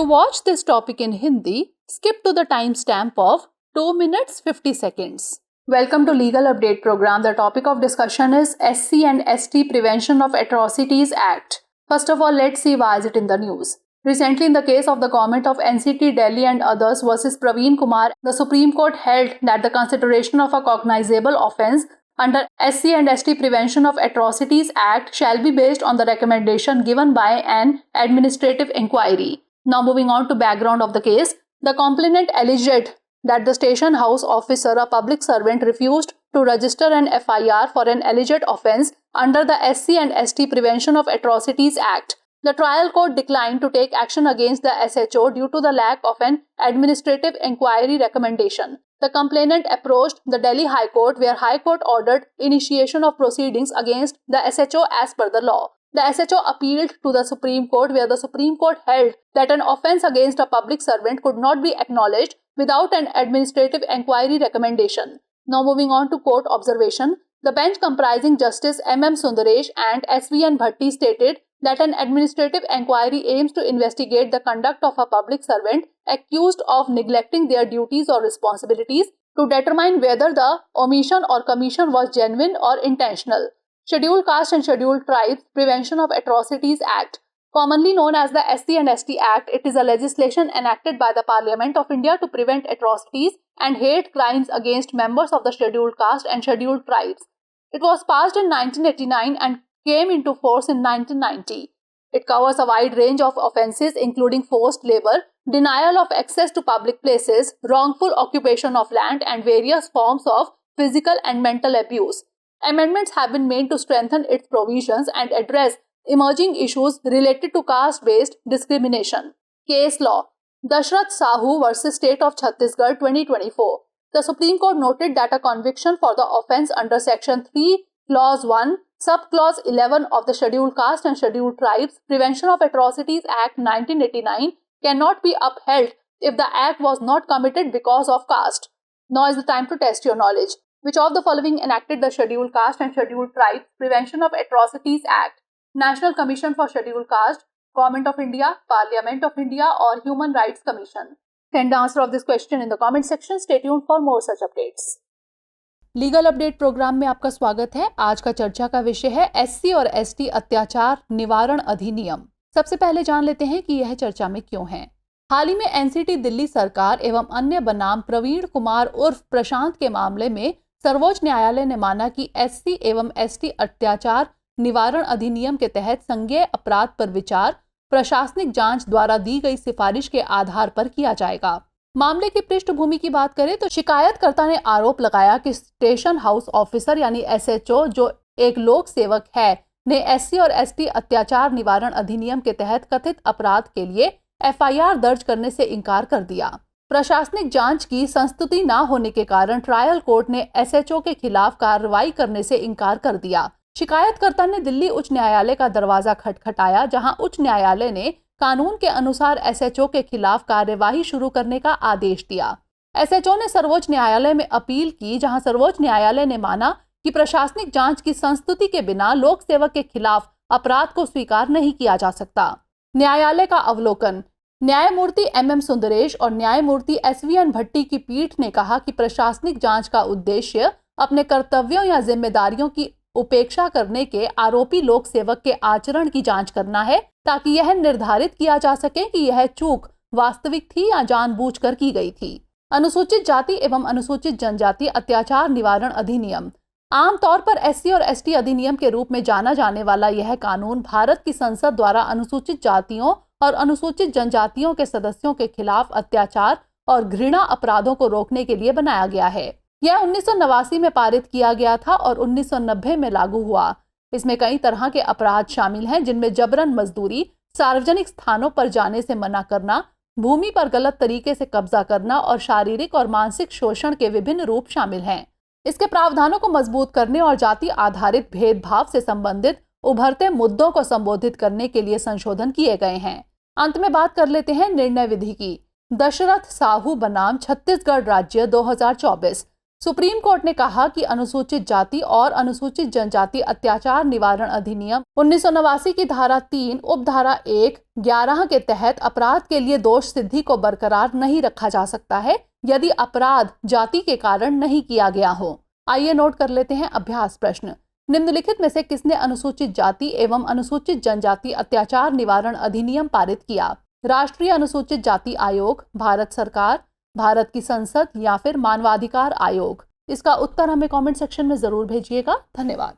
watch this topic in Hindi, skip to the timestamp of 2 minutes 50 seconds. Welcome to Legal Update program. The topic of discussion is SC and ST Prevention of Atrocities Act. First of all, let's see why is it in the news. Recently, in the case of the government of NCT Delhi and others versus Praveen Kumar, the Supreme Court held that the consideration of a cognizable offence under SC and ST Prevention of Atrocities Act shall be based on the recommendation given by an administrative inquiry. Now moving on to background of the case, the complainant alleged that the station house officer, a public servant, refused to register an FIR for an alleged offence under the SC and ST Prevention of Atrocities Act. The trial court declined to take action against the SHO due to the lack of an administrative inquiry recommendation. The complainant approached the Delhi High Court, where High Court ordered initiation of proceedings against the SHO as per the law. The SHO appealed to the Supreme Court, where the Supreme Court held that an offence against a public servant could not be acknowledged without an administrative inquiry recommendation. Now moving on to court observation, the bench comprising Justice M.M. Sundaresh and S.V.N. Bhatti stated that an administrative inquiry aims to investigate the conduct of a public servant accused of neglecting their duties or responsibilities to determine whether the omission or commission was genuine or intentional. Scheduled Caste and Scheduled Tribes Prevention of Atrocities Act, commonly known as the SC and ST Act, it is a legislation enacted by the Parliament of India to prevent atrocities and hate crimes against members of the Scheduled Caste and Scheduled Tribes. It was passed in 1989 and came into force in 1990. It covers a wide range of offences including forced labour, denial of access to public places, wrongful occupation of land and various forms of physical and mental abuse. Amendments have been made to strengthen its provisions and address emerging issues related to caste-based discrimination. Case law. Dashrath Sahu versus State of Chhattisgarh 2024. The Supreme Court noted that a conviction for the offence under Section 3, Clause 1, Subclause 11 of the Scheduled Caste and Scheduled Tribes Prevention of Atrocities Act 1989 cannot be upheld if the act was not committed because of caste. Now is the time to test your knowledge. Which of the following enacted the Scheduled Caste and Scheduled Tribes Prevention of Atrocities Act? National Commission for Scheduled Caste, Government of India, Parliament of India or Human Rights Commission? Send the answer of this question in the comment section. Stay tuned for more such updates. Legal update program में आपका स्वागत है। आज का चर्चा का विषय है एससी और एसटी अत्याचार निवारण अधिनियम। सबसे पहले जान लेते हैं कि यह चर्चा में क्यों है। हाल ही में एनसीटी दिल्ली सरकार एवं अन्य बनाम प्रवीण कुमार उर्फ प्रशांत के मामले में सर्वोच्च न्यायालय ने माना कि एससी एवं एसटी अत्याचार निवारण अधिनियम के तहत संज्ञेय अपराध पर विचार प्रशासनिक जांच द्वारा दी गई सिफारिश के आधार पर किया जाएगा। मामले की पृष्ठभूमि की बात करें तो शिकायतकर्ता ने आरोप लगाया कि स्टेशन हाउस ऑफिसर यानी एसएचओ जो एक लोक सेवक है ने एससी और एसटी अत्याचार निवारण अधिनियम के तहत कथित अपराध के लिए एफआईआर दर्ज करने से इनकार कर दिया। प्रशासनिक जांच की संस्तुति न होने के कारण ट्रायल कोर्ट ने एसएचओ के खिलाफ कार्रवाई करने से इनकार कर दिया। शिकायतकर्ता ने दिल्ली उच्च न्यायालय का दरवाजा खटखटाया, जहां उच्च न्यायालय ने कानून के अनुसार एसएचओ के खिलाफ कार्यवाही शुरू करने का आदेश दिया। एसएचओ ने सर्वोच्च न्यायालय में अपील की, जहां सर्वोच्च न्यायालय ने माना कि प्रशासनिक जांच की संस्तुति के बिना लोक सेवक के खिलाफ अपराध को स्वीकार नहीं किया जा सकता। न्यायालय का अवलोकन। न्यायमूर्ति एम.एम. सुंदरेश और न्यायमूर्ति एस.वी.एन. भट्टी की पीठ ने कहा कि प्रशासनिक जांच का उद्देश्य अपने कर्तव्यों या जिम्मेदारियों की उपेक्षा करने के आरोपी लोक सेवक के आचरण की जांच करना है, ताकि यह निर्धारित किया जा सके कि यह चूक वास्तविक थी या जानबूझकर की गई थी। अनुसूचित जाति एवं अनुसूचित जनजाति अत्याचार निवारण अधिनियम। आमतौर पर एससी और एसटी अधिनियम के रूप में जाना जाने वाला यह कानून भारत की संसद द्वारा अनुसूचित जातियों और अनुसूचित जनजातियों के सदस्यों के खिलाफ अत्याचार और घृणा अपराधों को रोकने के लिए बनाया गया है। यह 1989 में पारित किया गया था और 1990 में लागू हुआ। इसमें कई तरह के अपराध शामिल हैं, जिनमें जबरन मजदूरी, सार्वजनिक स्थानों पर जाने से मना करना, भूमि पर गलत तरीके से कब्जा करना और शारीरिक और मानसिक शोषण के विभिन्न रूप शामिल हैं। इसके प्रावधानों को मजबूत करने और जाति आधारित भेदभाव से संबंधित उभरते मुद्दों को संबोधित करने के लिए संशोधन किए गए हैं। अंत में बात कर लेते हैं निर्णय विधि की। दशरथ साहू बनाम छत्तीसगढ़ राज्य 2024। सुप्रीम कोर्ट ने कहा कि अनुसूचित जाति और अनुसूचित जनजाति अत्याचार निवारण अधिनियम 1989 की धारा 3 उपधारा 1(11) के तहत अपराध के लिए दोष सिद्धि को बरकरार नहीं रखा जा सकता है यदि अपराध जाति के कारण नहीं किया गया हो। आइए नोट कर लेते हैं अभ्यास प्रश्न। निम्नलिखित में से किसने अनुसूचित जाति एवं अनुसूचित जनजाति अत्याचार निवारण अधिनियम पारित किया? राष्ट्रीय अनुसूचित जाति आयोग, भारत सरकार, भारत की संसद या फिर मानवाधिकार आयोग? इसका उत्तर हमें कमेंट सेक्शन में जरूर भेजिएगा। धन्यवाद।